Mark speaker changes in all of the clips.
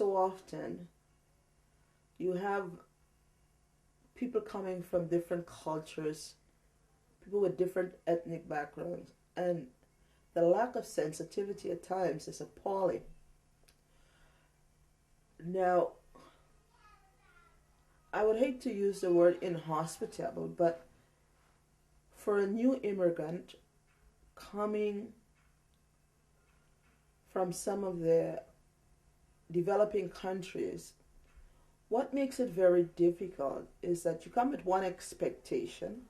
Speaker 1: so often you have people coming from different cultures, people with different ethnic backgrounds, and the lack of sensitivity at times is appalling. Now, I would hate to use the word inhospitable, but for a new immigrant coming from some of the developing countries, what makes it very difficult is that you come with one expectation,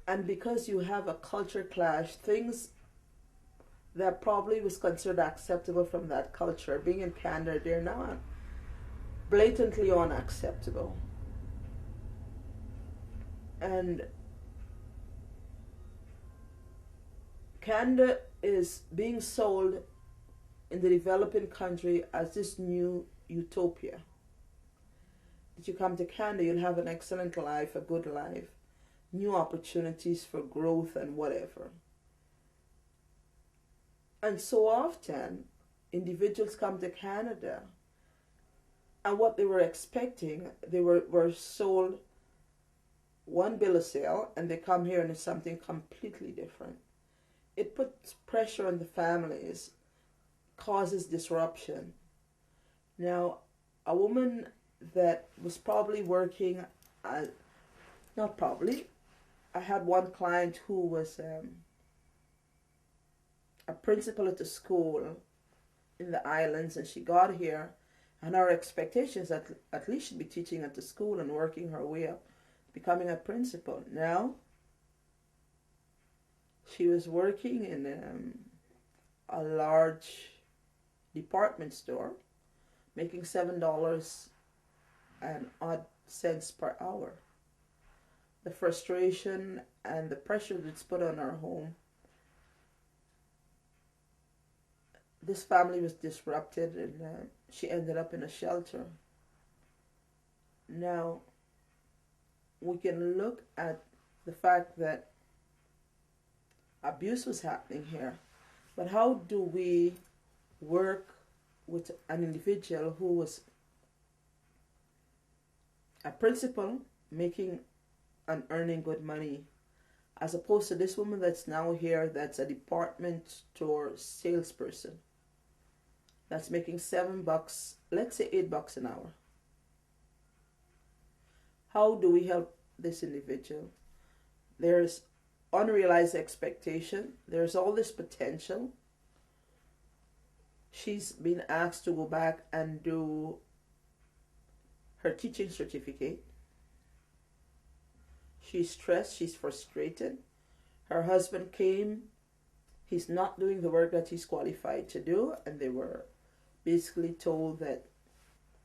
Speaker 1: and because you have a culture clash, things that probably was considered acceptable from that culture, being in Canada, they're not blatantly unacceptable. And Canada is being sold in the developing country as this new utopia. That you come to Canada, you'll have an excellent life, a good life, new opportunities for growth and whatever. And so often, individuals come to Canada, and what they were expecting, they were sold one bill of sale, and they come here and it's something completely different. It puts pressure on the families, causes disruption. Now, a woman that was probably working, not probably, I had one client who was a principal at a school in the islands, and she got here, and our expectations at least she'd be teaching at the school and working her way up, becoming a principal. Now, she was working in a large department store, making $7 and odd cents per hour. The frustration and the pressure that's put on our home. This family was disrupted, and she ended up in a shelter. Now, we can look at the fact that abuse was happening here, but how do we work with an individual who was a principal making and earning good money, as opposed to this woman that's now here that's a department store salesperson that's making $7, let's say $8 an hour? How do we help this individual? There's unrealized expectation. There's all this potential. She's been asked to go back and do her teaching certificate. She's stressed. She's frustrated. Her husband came. He's not doing the work that he's qualified to do, and they were basically told that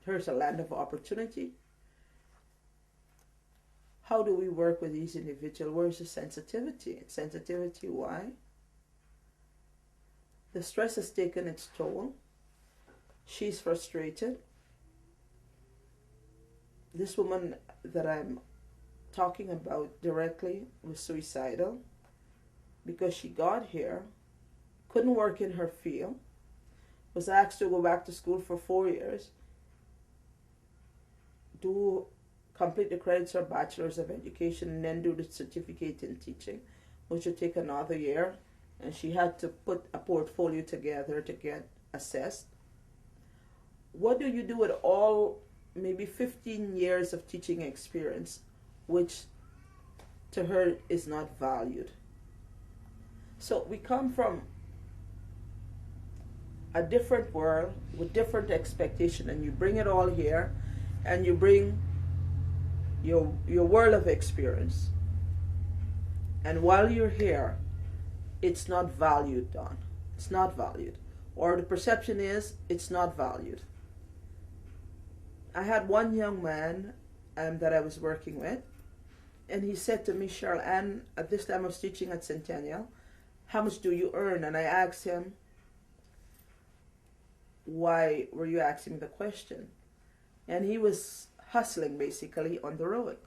Speaker 1: here's a land of opportunity. How do we work with these individuals? Where's the sensitivity? Sensitivity, why? The stress has taken its toll. She's frustrated. This woman that I'm talking about directly was suicidal because she got here, couldn't work in her field, was asked to go back to school for 4 years, complete the credits for Bachelor's of Education, and then do the certificate in teaching, which would take another year. And she had to put a portfolio together to get assessed. What do you do with all maybe 15 years of teaching experience, which to her is not valued? So we come from a different world with different expectation, and you bring it all here, and you bring your world of experience, and while you're here, it's not valued, Don. It's not valued, or the perception is it's not valued. I had one young man that I was working with, and he said to me, Cheryl Ann, at this time I was teaching at Centennial, how much do you earn? And I asked him, why were you asking me the question? And he was hustling basically on the road.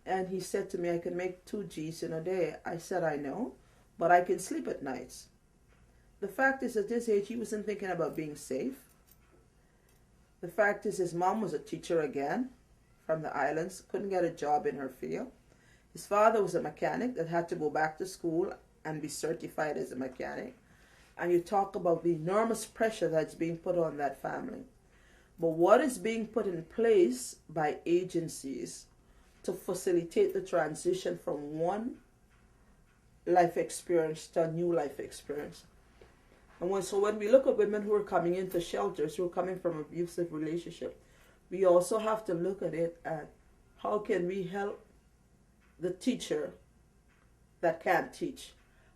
Speaker 1: And he said to me, I can make 2 G's in a day. I said, I know, but I can sleep at nights. The fact is, at this age, he wasn't thinking about being safe. The fact is, his mom was a teacher again from the islands, couldn't get a job in her field. His father was a mechanic that had to go back to school and be certified as a mechanic. And you talk about the enormous pressure that's being put on that family. But what is being put in place by agencies to facilitate the transition from one life experience to a new life experience? And so when we look at women who are coming into shelters, who are coming from abusive relationship, we also have to look at it at how can we help the teacher that can't teach?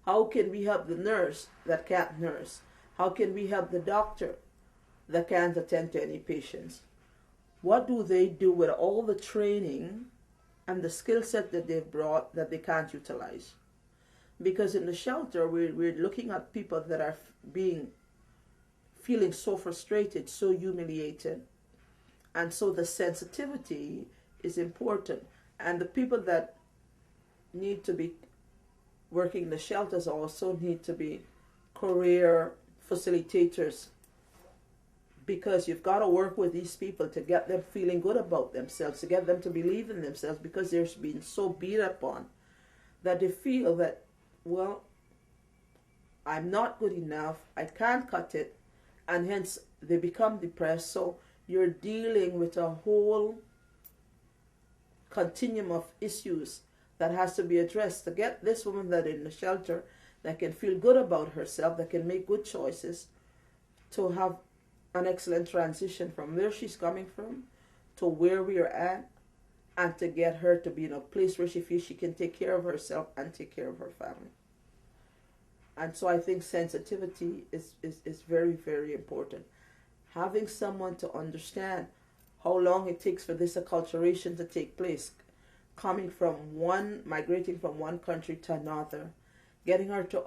Speaker 1: How can we help the nurse that can't nurse? How can we help the doctor that can't attend to any patients? What do they do with all the training and the skill set that they've brought that they can't utilize? Because in the shelter, we're looking at people that are feeling so frustrated, so humiliated. And so the sensitivity is important. And the people that need to be working in the shelters also need to be career facilitators, because you've got to work with these people to get them feeling good about themselves, to get them to believe in themselves, because they're being so beat up on that they feel that, well, I'm not good enough, I can't cut it, and hence they become depressed. So you're dealing with a whole continuum of issues that has to be addressed to get this woman that in the shelter that can feel good about herself, that can make good choices, to have an excellent transition from where she's coming from to where we are at, and to get her to be in a place where she feels she can take care of herself and take care of her family. And so I think sensitivity is very, very important. Having someone to understand how long it takes for this acculturation to take place, migrating from one country to another, getting her to